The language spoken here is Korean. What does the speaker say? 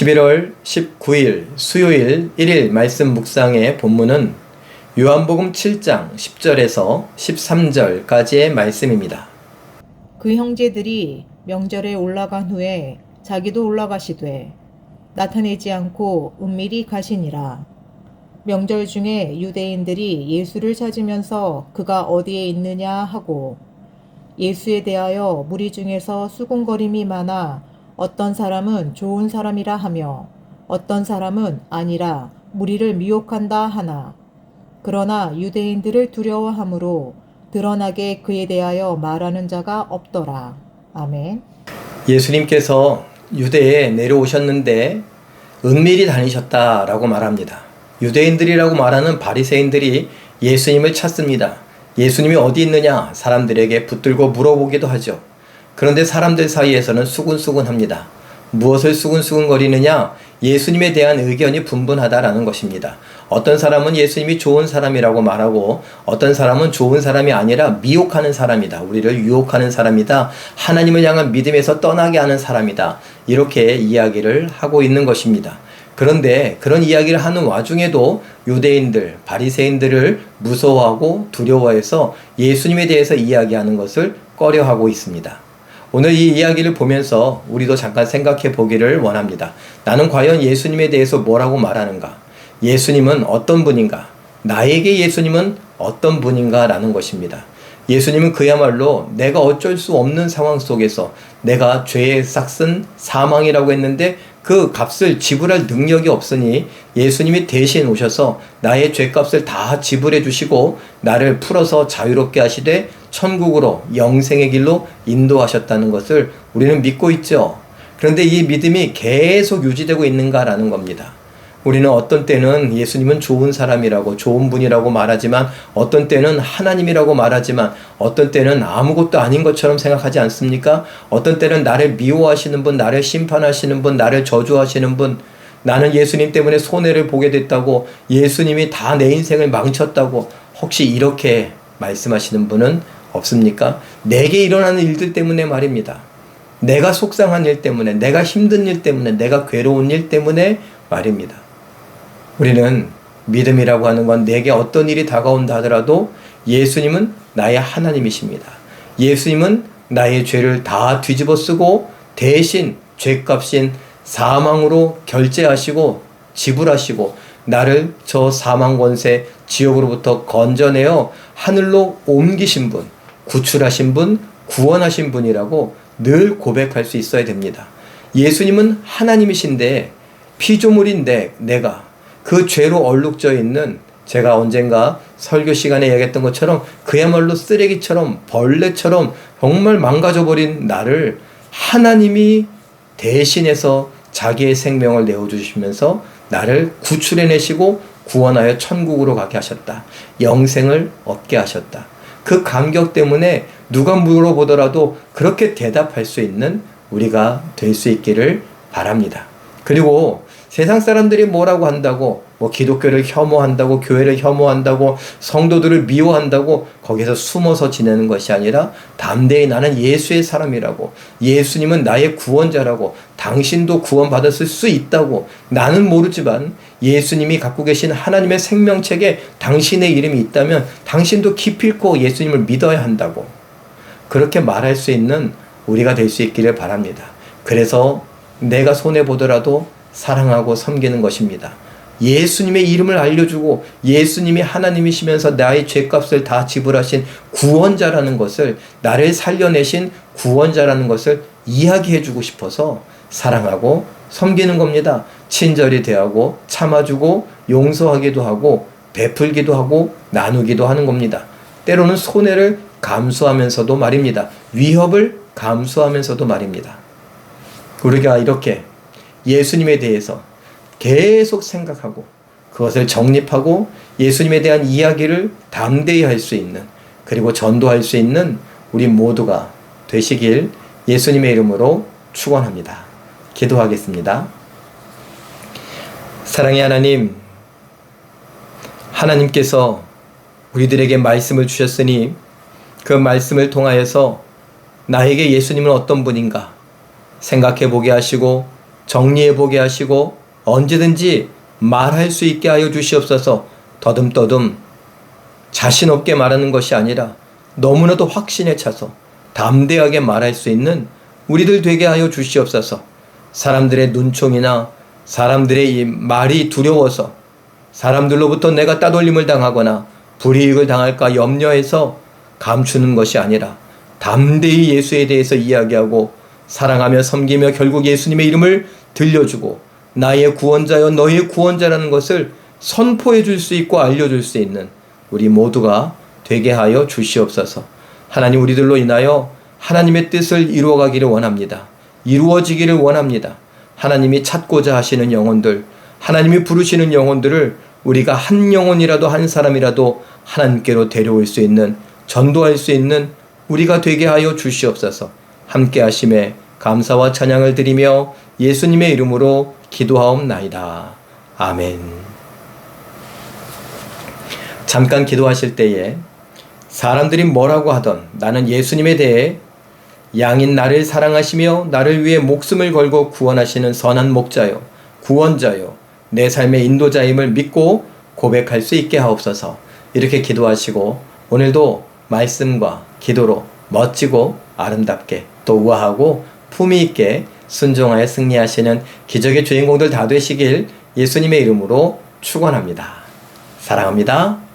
11월 19일 수요일 1일 말씀 묵상의 본문은 요한복음 7장 10절에서 13절까지의 말씀입니다. 그 형제들이 명절에 올라간 후에 자기도 올라가시되 나타내지 않고 은밀히 가시니라. 명절 중에 유대인들이 예수를 찾으면서 그가 어디에 있느냐 하고 예수에 대하여 무리 중에서 수군거림이 많아 어떤 사람은 좋은 사람이라 하며 어떤 사람은 아니라 무리를 미혹한다 하나. 그러나 유대인들을 두려워하므로 드러나게 그에 대하여 말하는 자가 없더라. 아멘. 예수님께서 유대에 내려오셨는데 은밀히 다니셨다라고 말합니다. 유대인들이라고 말하는 바리새인들이 예수님을 찾습니다. 예수님이 어디 있느냐 사람들에게 붙들고 물어보기도 하죠. 그런데 사람들 사이에서는 수군수군합니다. 무엇을 수군수군거리느냐? 예수님에 대한 의견이 분분하다라는 것입니다. 어떤 사람은 예수님이 좋은 사람이라고 말하고 어떤 사람은 좋은 사람이 아니라 미혹하는 사람이다. 우리를 유혹하는 사람이다. 하나님을 향한 믿음에서 떠나게 하는 사람이다. 이렇게 이야기를 하고 있는 것입니다. 그런데 그런 이야기를 하는 와중에도 유대인들, 바리새인들을 무서워하고 두려워해서 예수님에 대해서 이야기하는 것을 꺼려하고 있습니다. 오늘 이 이야기를 보면서 우리도 잠깐 생각해 보기를 원합니다. 나는 과연 예수님에 대해서 뭐라고 말하는가? 예수님은 어떤 분인가? 나에게 예수님은 어떤 분인가? 라는 것입니다. 예수님은 그야말로 내가 어쩔 수 없는 상황 속에서 내가 죄의 싹슨 사망이라고 했는데 그 값을 지불할 능력이 없으니 예수님이 대신 오셔서 나의 죄값을 다 지불해 주시고 나를 풀어서 자유롭게 하시되 천국으로 영생의 길로 인도하셨다는 것을 우리는 믿고 있죠. 그런데 이 믿음이 계속 유지되고 있는가라는 겁니다. 우리는 어떤 때는 예수님은 좋은 사람이라고 좋은 분이라고 말하지만 어떤 때는 하나님이라고 말하지만 어떤 때는 아무것도 아닌 것처럼 생각하지 않습니까? 어떤 때는 나를 미워하시는 분, 나를 심판하시는 분, 나를 저주하시는 분, 나는 예수님 때문에 손해를 보게 됐다고, 예수님이 다 내 인생을 망쳤다고 혹시 이렇게 말씀하시는 분은 없습니까? 내게 일어나는 일들 때문에 말입니다. 내가 속상한 일 때문에, 내가 힘든 일 때문에, 내가 괴로운 일 때문에 말입니다. 우리는 믿음이라고 하는 건 내게 어떤 일이 다가온다 하더라도 예수님은 나의 하나님이십니다. 예수님은 나의 죄를 다 뒤집어 쓰고 대신 죄값인 사망으로 결제하시고 지불하시고 나를 저 사망 권세 지옥으로부터 건져내어 하늘로 옮기신 분, 구출하신 분, 구원하신 분이라고 늘 고백할 수 있어야 됩니다. 예수님은 하나님이신데 피조물인데 내가 그 죄로 얼룩져 있는, 제가 언젠가 설교 시간에 얘기했던 것처럼 그야말로 쓰레기처럼 벌레처럼 정말 망가져버린 나를 하나님이 대신해서 자기의 생명을 내어주시면서 나를 구출해내시고 구원하여 천국으로 가게 하셨다. 영생을 얻게 하셨다. 그 감격 때문에 누가 물어보더라도 그렇게 대답할 수 있는 우리가 될 수 있기를 바랍니다. 그리고 세상 사람들이 뭐라고 한다고, 기독교를 혐오한다고, 교회를 혐오한다고, 성도들을 미워한다고 거기서 숨어서 지내는 것이 아니라 담대히 나는 예수의 사람이라고, 예수님은 나의 구원자라고, 당신도 구원받았을 수 있다고, 나는 모르지만 예수님이 갖고 계신 하나님의 생명책에 당신의 이름이 있다면 당신도 기필코 예수님을 믿어야 한다고, 그렇게 말할 수 있는 우리가 될 수 있기를 바랍니다. 그래서 내가 손해보더라도 사랑하고 섬기는 것입니다. 예수님의 이름을 알려주고 예수님이 하나님이시면서 나의 죄값을 다 지불하신 구원자라는 것을, 나를 살려내신 구원자라는 것을 이야기해주고 싶어서 사랑하고 섬기는 겁니다. 친절히 대하고 참아주고 용서하기도 하고 베풀기도 하고 나누기도 하는 겁니다. 때로는 손해를 감수하면서도 말입니다. 위협을 감수하면서도 말입니다. 우리가 이렇게 예수님에 대해서 계속 생각하고 그것을 정립하고 예수님에 대한 이야기를 담대히 할 수 있는, 그리고 전도할 수 있는 우리 모두가 되시길 예수님의 이름으로 축원합니다. 기도하겠습니다. 사랑의 하나님, 하나님께서 우리들에게 말씀을 주셨으니 그 말씀을 통하여서 나에게 예수님은 어떤 분인가 생각해 보게 하시고 정리해보게 하시고 언제든지 말할 수 있게 하여 주시옵소서. 더듬더듬 자신 없게 말하는 것이 아니라 너무나도 확신에 차서 담대하게 말할 수 있는 우리들 되게 하여 주시옵소서. 사람들의 눈총이나 사람들의 이 말이 두려워서 사람들로부터 내가 따돌림을 당하거나 불이익을 당할까 염려해서 감추는 것이 아니라 담대히 예수에 대해서 이야기하고 사랑하며 섬기며 결국 예수님의 이름을 들려주고 나의 구원자여 너의 구원자라는 것을 선포해 줄 수 있고 알려줄 수 있는 우리 모두가 되게 하여 주시옵소서. 하나님, 우리들로 인하여 하나님의 뜻을 이루어가기를 원합니다. 이루어지기를 원합니다. 하나님이 찾고자 하시는 영혼들, 하나님이 부르시는 영혼들을 우리가 한 영혼이라도 한 사람이라도 하나님께로 데려올 수 있는, 전도할 수 있는 우리가 되게 하여 주시옵소서. 함께 하심에 감사와 찬양을 드리며 예수님의 이름으로 기도하옵나이다. 아멘. 잠깐 기도하실 때에 사람들이 뭐라고 하던 나는 예수님에 대해 양인 나를 사랑하시며 나를 위해 목숨을 걸고 구원하시는 선한 목자요, 구원자요, 내 삶의 인도자임을 믿고 고백할 수 있게 하옵소서. 이렇게 기도하시고 오늘도 말씀과 기도로 멋지고 아름답게 또 우아하고 품위 있게 순종하여 승리하시는 기적의 주인공들 다 되시길 예수님의 이름으로 축원합니다. 사랑합니다.